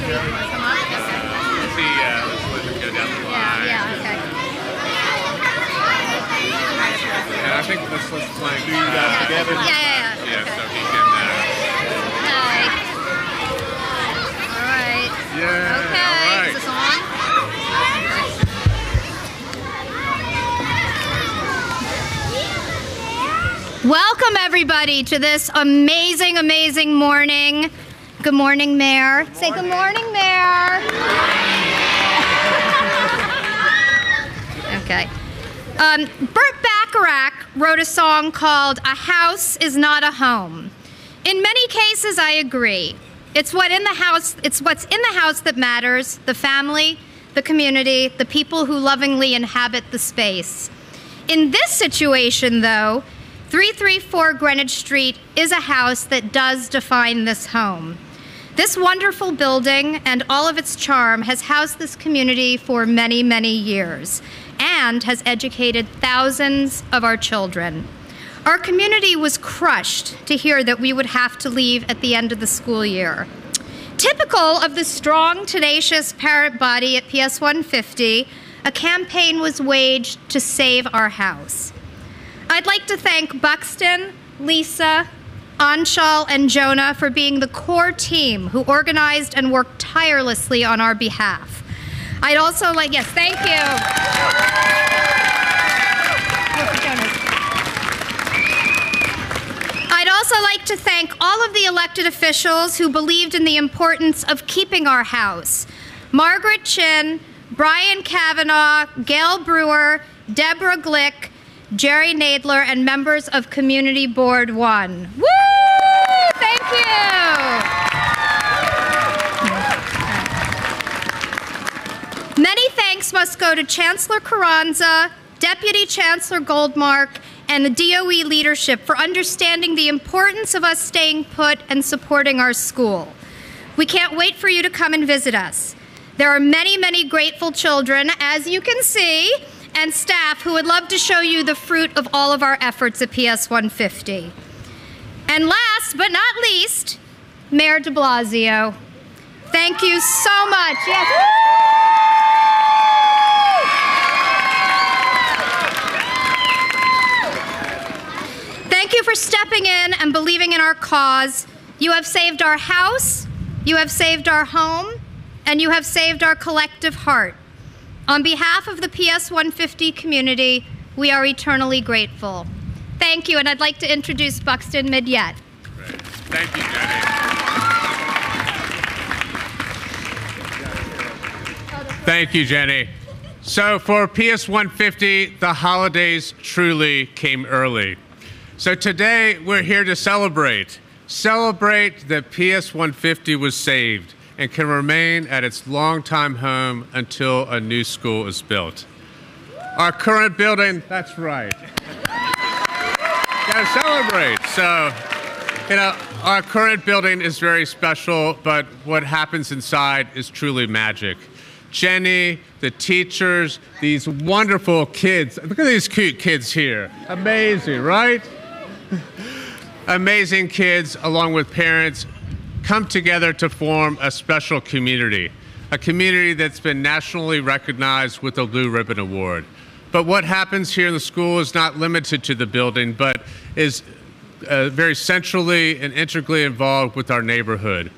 come up? Let's see, let's let them go down the line. Yeah, okay. And I think let's plan do that together. Yeah, Yeah, okay. so he can. Okay. All right. Yeah. Okay. All right. Is this on? Welcome everybody to this amazing, amazing morning. Good morning, Mayor. Say good morning, Mayor. Okay. Burt Bacharach wrote a song called "A House Is Not a Home." In many cases, I agree. It's what's in the house that matters: the family, the community, the people who lovingly inhabit the space. In this situation, though, 334 Greenwich Street is a house that does define this home. This wonderful building and all of its charm has housed this community for many, many years and has educated thousands of our children. Our community was crushed to hear that we would have to leave at the end of the school year. Typical of the strong, tenacious parent body at PS 150, a campaign was waged to save our house. I'd like to thank Buxton, Lisa, Anshul, and Jonah for being the core team who organized and worked tirelessly on our behalf. I'd also like, yes, thank you. I'd also like to thank all of the elected officials who believed in the importance of keeping our house. Margaret Chin, Brian Kavanaugh, Gail Brewer, Deborah Glick, Jerry Nadler, and members of Community Board 1. Woo! Thank you! Many thanks must go to Chancellor Carranza, Deputy Chancellor Goldmark, and the DOE leadership for understanding the importance of us staying put and supporting our school. We can't wait for you to come and visit us. There are many, many grateful children, as you can see, and staff who would love to show you the fruit of all of our efforts at PS 150. And last but not least, Mayor de Blasio. Thank you so much. Yes. Thank you for stepping in and believing in our cause. You have saved our house, you have saved our home, and you have saved our collective heart. On behalf of the PS 150 community, we are eternally grateful. Thank you, and I'd like to introduce Buxton Midyet. Great. Thank you, Jenny. Thank you, Jenny. So for PS 150, the holidays truly came early. So today, we're here to celebrate that PS 150 was saved and can remain at its longtime home until a new school is built. Our current building, that's right. Gotta celebrate. So, our current building is very special, but what happens inside is truly magic. Jenny, the teachers, these wonderful kids. Look at these cute kids here. Amazing, right? Amazing kids, along with parents, come together to form a special community, a community that's been nationally recognized with the Blue Ribbon Award. But what happens here in the school is not limited to the building, but is very centrally and integrally involved with our neighborhood.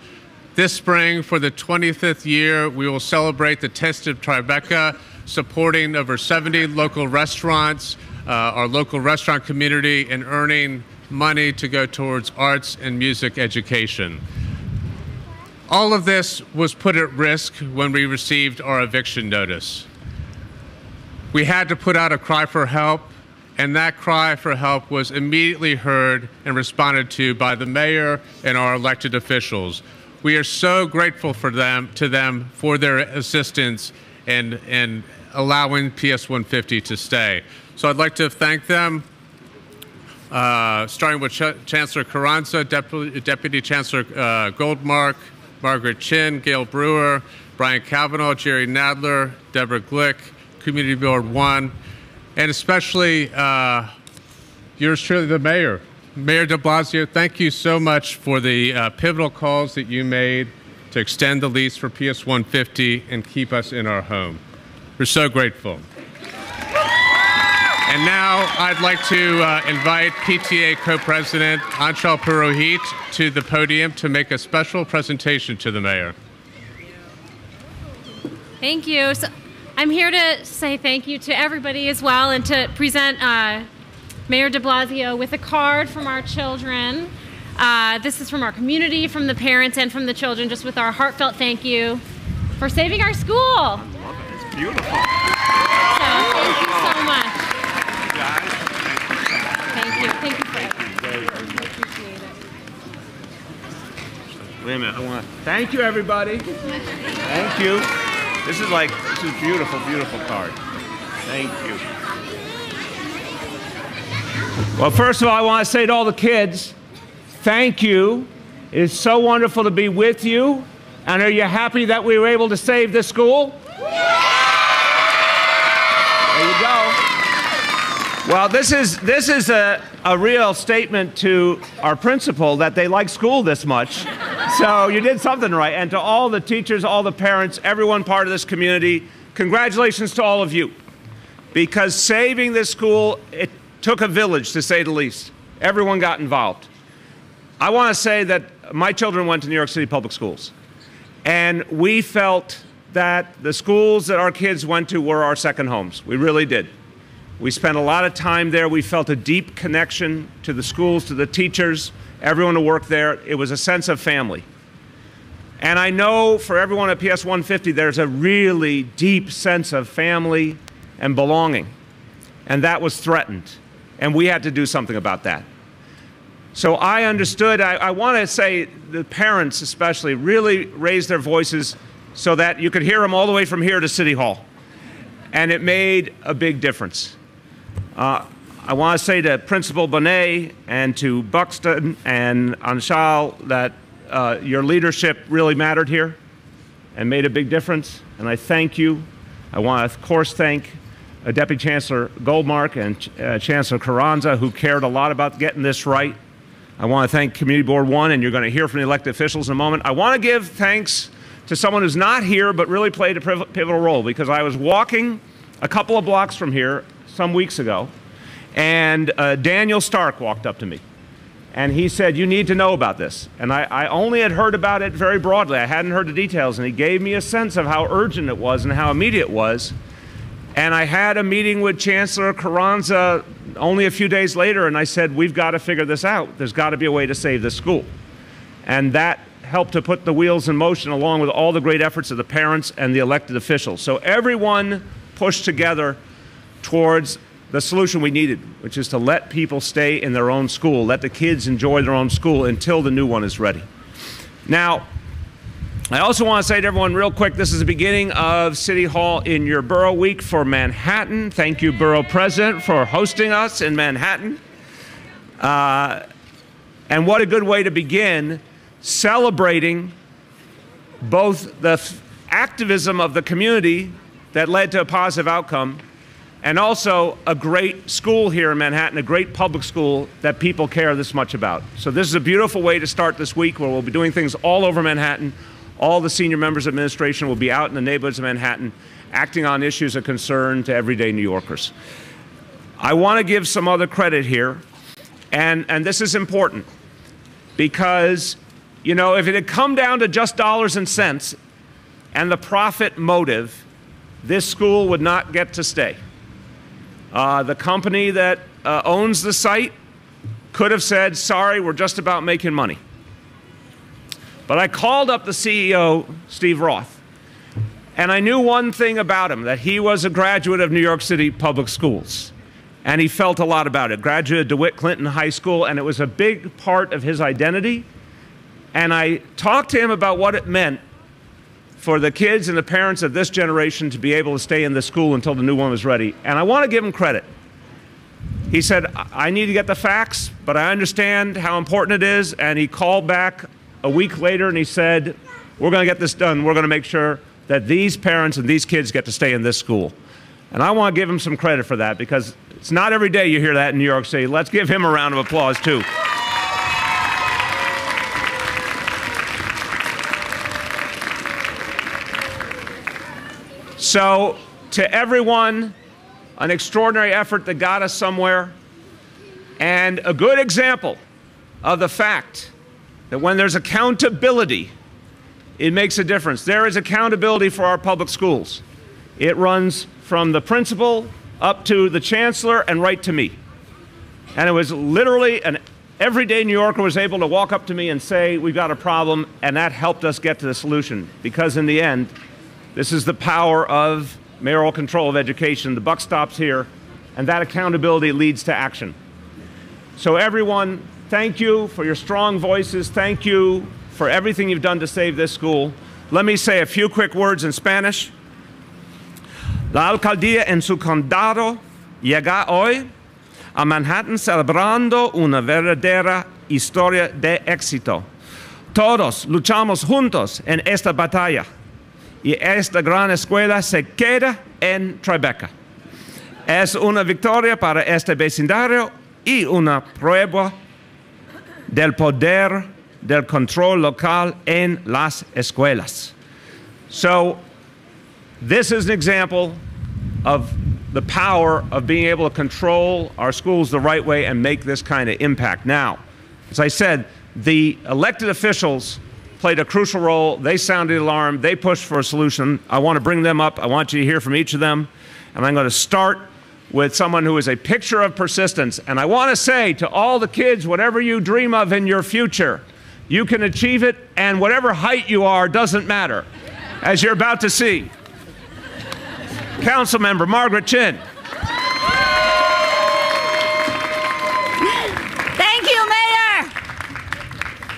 This spring, for the 25th year, we will celebrate the Taste of Tribeca, supporting over 70 local restaurants, our local restaurant community, and earning money to go towards arts and music education. All of this was put at risk when we received our eviction notice. We had to put out a cry for help, and that cry for help was immediately heard and responded to by the mayor and our elected officials. We are so grateful to them for their assistance and allowing PS 150 to stay. So I'd like to thank them, starting with Chancellor Carranza, Deputy Chancellor Goldmark, Margaret Chin, Gail Brewer, Brian Kavanaugh, Jerry Nadler, Deborah Glick, Community Board 1, and especially yours truly, the mayor. Mayor de Blasio, thank you so much for the pivotal calls that you made to extend the lease for PS 150 and keep us in our home. We're so grateful. And now I'd like to invite PTA Co-President Anshul Purohit to the podium to make a special presentation to the mayor. Thank you. So I'm here to say thank you to everybody as well, and to present Mayor de Blasio with a card from our children. This is from our community, from the parents, and from the children, just with our heartfelt thank you for saving our school. I love it. It's beautiful. So thank you so much. Thank you. Thank you for everything. I appreciate it. Wait a minute. I want to thank you, everybody. Thank you. This is beautiful, beautiful card. Thank you. Well, first of all, I want to say to all the kids, thank you. It is so wonderful to be with you. And are you happy that we were able to save this school? There you go. Well, this is a real statement to our principal that they like school this much. So you did something right. And to all the teachers, all the parents, everyone part of this community, congratulations to all of you. Because saving this school, it took a village, to say the least. Everyone got involved. I want to say that my children went to New York City public schools. And we felt that the schools that our kids went to were our second homes. We really did. We spent a lot of time there. We felt a deep connection to the schools, to the teachers, everyone who worked there. It was a sense of family. And I know for everyone at PS 150, there's a really deep sense of family and belonging. And that was threatened. And we had to do something about that. So I understood. I want to say the parents especially really raised their voices so that you could hear them all the way from here to City Hall. And it made a big difference. I want to say to Principal Bonet and to Buxton and Anshul that your leadership really mattered here and made a big difference. And I thank you. I want to, of course, thank Deputy Chancellor Goldmark and Chancellor Carranza, who cared a lot about getting this right. I want to thank Community Board 1, and you're going to hear from the elected officials in a moment. I want to give thanks to someone who's not here but really played a pivotal role, because I was walking a couple of blocks from here some weeks ago, and Daniel Stark walked up to me. And he said, you need to know about this. And I only had heard about it very broadly. I hadn't heard the details. And he gave me a sense of how urgent it was and how immediate it was. And I had a meeting with Chancellor Carranza only a few days later, and I said, we've got to figure this out. There's got to be a way to save this school. And that helped to put the wheels in motion, along with all the great efforts of the parents and the elected officials. So everyone pushed together towards the solution we needed, which is to let people stay in their own school, let the kids enjoy their own school until the new one is ready. Now, I also want to say to everyone real quick, this is the beginning of City Hall in your Borough Week for Manhattan. Thank you, Borough President, for hosting us in Manhattan. And what a good way to begin celebrating both the activism of the community that led to a positive outcome, and also a great school here in Manhattan, a great public school that people care this much about. So this is a beautiful way to start this week, where we'll be doing things all over Manhattan. All the senior members of administration will be out in the neighborhoods of Manhattan, acting on issues of concern to everyday New Yorkers. I want to give some other credit here, and this is important, because, you know, if it had come down to just dollars and cents and the profit motive, this school would not get to stay. The company that owns the site could have said, sorry, we're just about making money. But I called up the CEO, Steve Roth, and I knew one thing about him, that he was a graduate of New York City public schools. And he felt a lot about it. Graduate of DeWitt Clinton High School, and it was a big part of his identity. And I talked to him about what it meant for the kids and the parents of this generation to be able to stay in this school until the new one was ready. And I want to give him credit. He said, I need to get the facts, but I understand how important it is. And he called back a week later and he said, we're going to get this done. We're going to make sure that these parents and these kids get to stay in this school. And I want to give him some credit for that, because it's not every day you hear that in New York City. Let's give him a round of applause, too. So to everyone, an extraordinary effort that got us somewhere, and a good example of the fact that when there's accountability, it makes a difference. There is accountability for our public schools. It runs from the principal up to the chancellor and right to me. And it was literally an everyday New Yorker was able to walk up to me and say, we've got a problem, and that helped us get to the solution. Because in the end, this is the power of mayoral control of education. The buck stops here, and that accountability leads to action. So everyone, thank you for your strong voices. Thank you for everything you've done to save this school. Let me say a few quick words in Spanish. La alcaldía en su condado llega hoy a Manhattan celebrando una verdadera historia de éxito. Todos luchamos juntos en esta batalla y esta gran escuela se queda en Tribeca. Es una victoria para este vecindario y una prueba del poder del control local en las escuelas. So, this is an example of the power of being able to control our schools the right way and make this kind of impact. Now, as I said, the elected officials played a crucial role. They sounded the alarm. They pushed for a solution. I want to bring them up. I want you to hear from each of them. And I'm going to start with someone who is a picture of persistence. And I want to say to all the kids, whatever you dream of in your future, you can achieve it, and whatever height you are doesn't matter, as you're about to see. Councilmember Margaret Chin. Thank you, Mayor.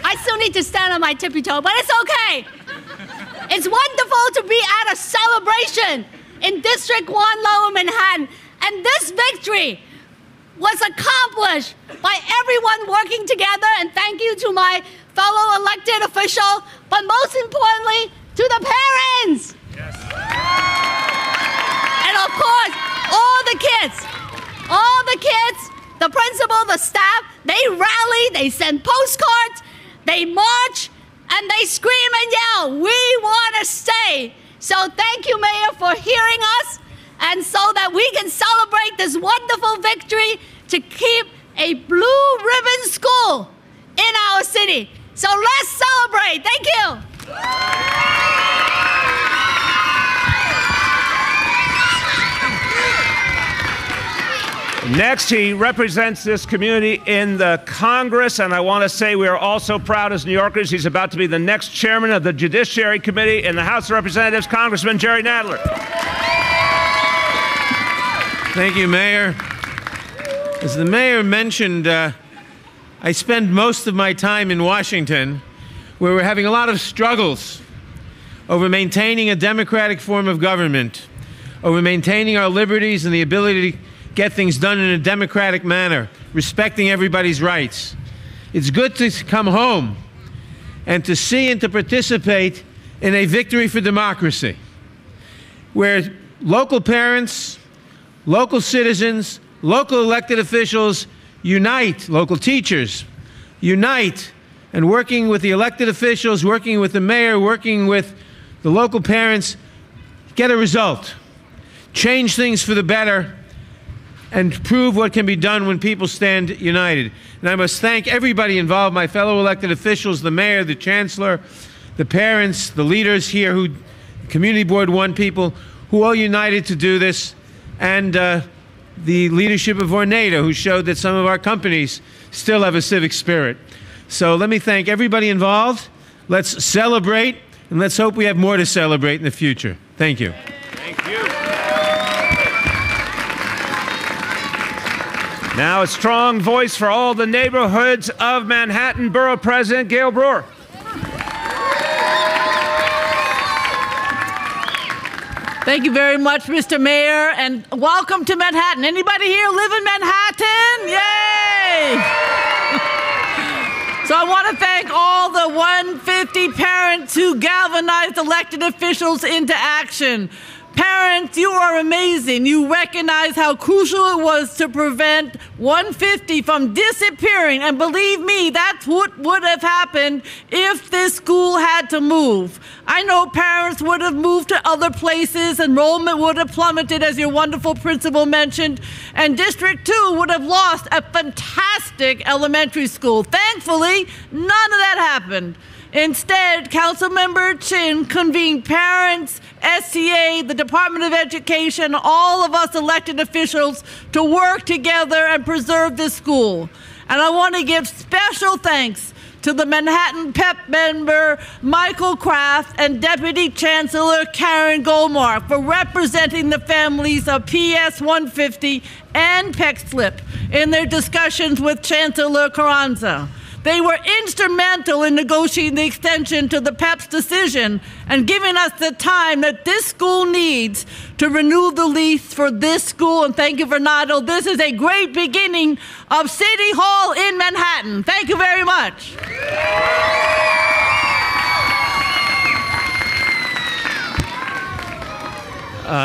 I still need to stand on my tippy toe, but it's okay. It's wonderful to be at a celebration in District 1 Lower Manhattan, and this victory was accomplished by everyone working together, and thank you to my fellow elected official, but most importantly, to the parents. Yes. And of course, all the kids, the principal, the staff, they rally, they send postcards, they march, and they scream and yell, we want to stay. So thank you, Mayor, for hearing us, and so that we can celebrate this wonderful victory to keep a blue ribbon school in our city. So let's celebrate. Thank you. Next, he represents this community in the Congress, and I want to say we are also proud as New Yorkers. He's about to be the next chairman of the Judiciary Committee in the House of Representatives, Congressman Jerry Nadler. Thank you, Mayor. As the mayor mentioned, I spend most of my time in Washington, where we're having a lot of struggles over maintaining a democratic form of government, over maintaining our liberties and the ability to get things done in a democratic manner, respecting everybody's rights. It's good to come home and to see and to participate in a victory for democracy, where local parents, local citizens, local elected officials unite, local teachers unite, and working with the elected officials, working with the mayor, working with the local parents, get a result, change things for the better, and prove what can be done when people stand united. And I must thank everybody involved, my fellow elected officials, the mayor, the chancellor, the parents, the leaders here, who, Community Board 1 people, who all united to do this, and the leadership of Ornata, who showed that some of our companies still have a civic spirit. So let me thank everybody involved. Let's celebrate, and let's hope we have more to celebrate in the future. Thank you. Thank you. Now a strong voice for all the neighborhoods of Manhattan, Borough President Gail Brewer. Thank you very much, Mr. Mayor, and welcome to Manhattan. Anybody here live in Manhattan? Yay! So I want to thank all the 150 parents who galvanized elected officials into action. Parents, you are amazing. You recognize how crucial it was to prevent 150 from disappearing. And believe me, that's what would have happened if this school had to move. I know parents would have moved to other places, enrollment would have plummeted, as your wonderful principal mentioned, and District 2 would have lost a fantastic elementary school. Thankfully, none of that happened. Instead, Councilmember Chin convened parents, STA, the Department of Education, all of us elected officials to work together and preserve this school. And I want to give special thanks to the Manhattan PEP member Michael Kraft and Deputy Chancellor Karen Goldmark for representing the families of PS 150 and PEC Slip in their discussions with Chancellor Carranza. They were instrumental in negotiating the extension to the PEP's decision and giving us the time that this school needs to renew the lease for this school. And thank you, Fernando. This is a great beginning of City Hall in Manhattan. Thank you very much.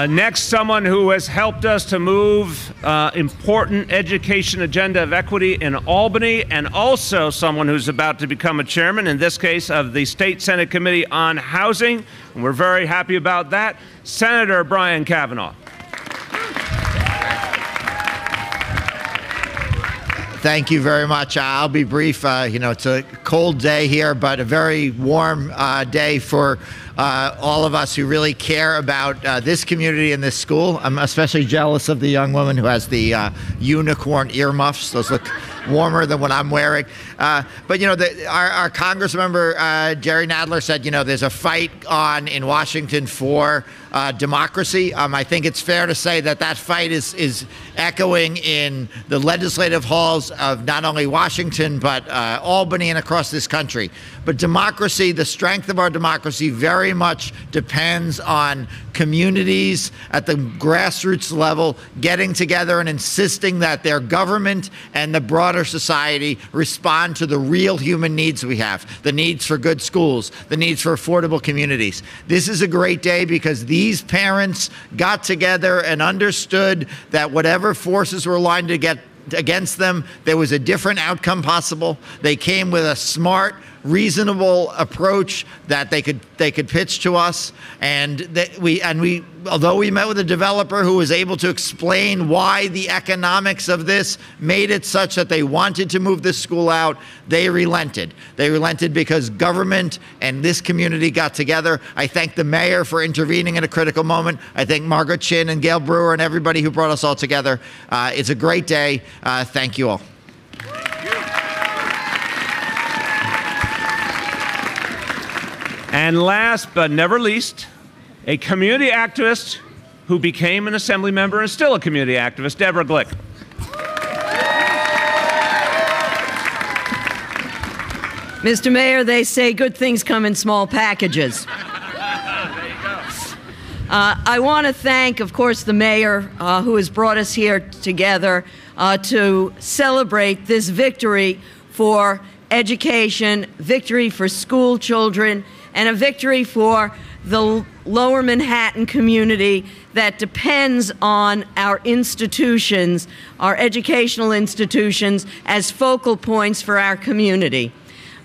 Next, someone who has helped us to move important education agenda of equity in Albany, and also someone who's about to become a chairman, in this case, of the State Senate Committee on Housing. And we're very happy about that, Senator Brian Kavanaugh. Thank you very much. I'll be brief. It's a cold day here, but a very warm day for all of us who really care about this community and this school. I'm especially jealous of the young woman who has the unicorn earmuffs. Those look warmer than what I'm wearing. But our Congress member, Jerry Nadler, said, there's a fight on in Washington for democracy. I think it's fair to say that that fight is echoing in the legislative halls of not only Washington, but Albany and across this country. But democracy, the strength of our democracy very much depends on communities at the grassroots level getting together and insisting that their government and the broader society respond to the real human needs we have, the needs for good schools, the needs for affordable communities. This is a great day because these parents got together and understood that whatever forces were aligned against them, there was a different outcome possible. They came with a smart, reasonable approach that they could pitch to us, and although we met with a developer who was able to explain why the economics of this made it such that they wanted to move this school out, they relented. They relented because government and this community got together. I thank the mayor for intervening at a critical moment. I thank Margaret Chin and Gail Brewer and everybody who brought us all together. It's a great day. Thank you all. And last but never least, a community activist who became an assembly member and still a community activist, Deborah Glick. Mr. Mayor, they say good things come in small packages. I want to thank, of course, the mayor who has brought us here together to celebrate this victory for education, victory for school children, and a victory for the lower Manhattan community that depends on our institutions, our educational institutions, as focal points for our community.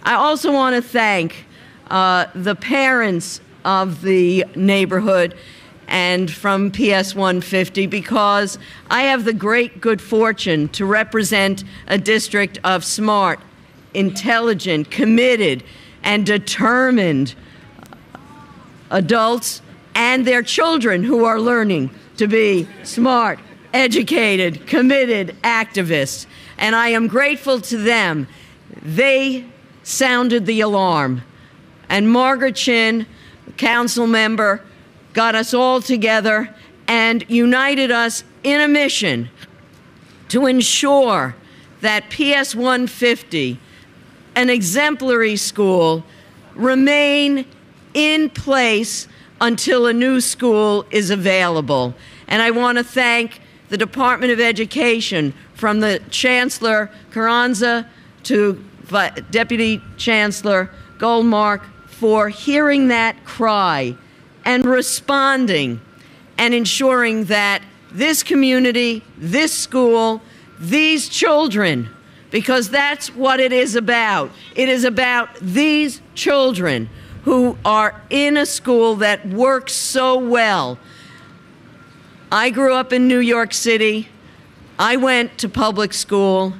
I also want to thank the parents of the neighborhood and from PS 150 because I have the great good fortune to represent a district of smart, intelligent, committed, and determined adults and their children who are learning to be smart, educated, committed activists. And I am grateful to them. They sounded the alarm. And Margaret Chin, council member, got us all together and united us in a mission to ensure that PS 150, an exemplary school, remain in place until a new school is available. And I want to thank the Department of Education, from the Chancellor Carranza to Deputy Chancellor Goldmark, for hearing that cry and responding and ensuring that this community, this school, these children, because that's what it is about. It is about these children who are in a school that works so well. I grew up in New York City. I went to public school.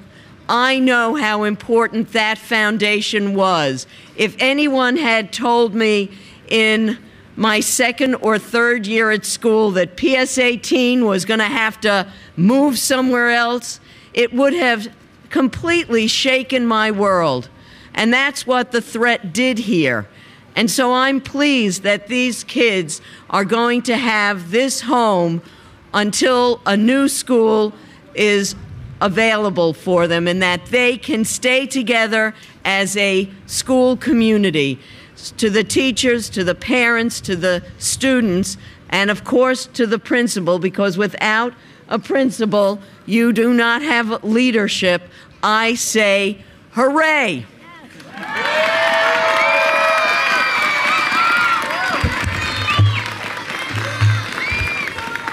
I know how important that foundation was. If anyone had told me in my second or third year at school that PS18 was going to have to move somewhere else, it would have completely shaken my world. And that's what the threat did here. And so I'm pleased that these kids are going to have this home until a new school is available for them, and that they can stay together as a school community. To the teachers, to the parents, to the students, and of course to the principal, because without a principal, you do not have leadership. I say, hooray!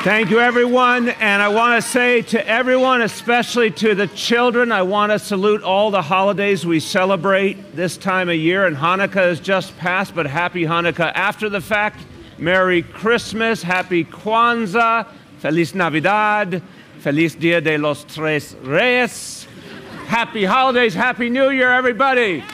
Thank you, everyone. And I want to say to everyone, especially to the children, I want to salute all the holidays we celebrate this time of year. And Hanukkah has just passed, but happy Hanukkah after the fact. Merry Christmas, happy Kwanzaa, Feliz Navidad, Feliz Dia de los Tres Reyes. Happy holidays, happy New Year, everybody.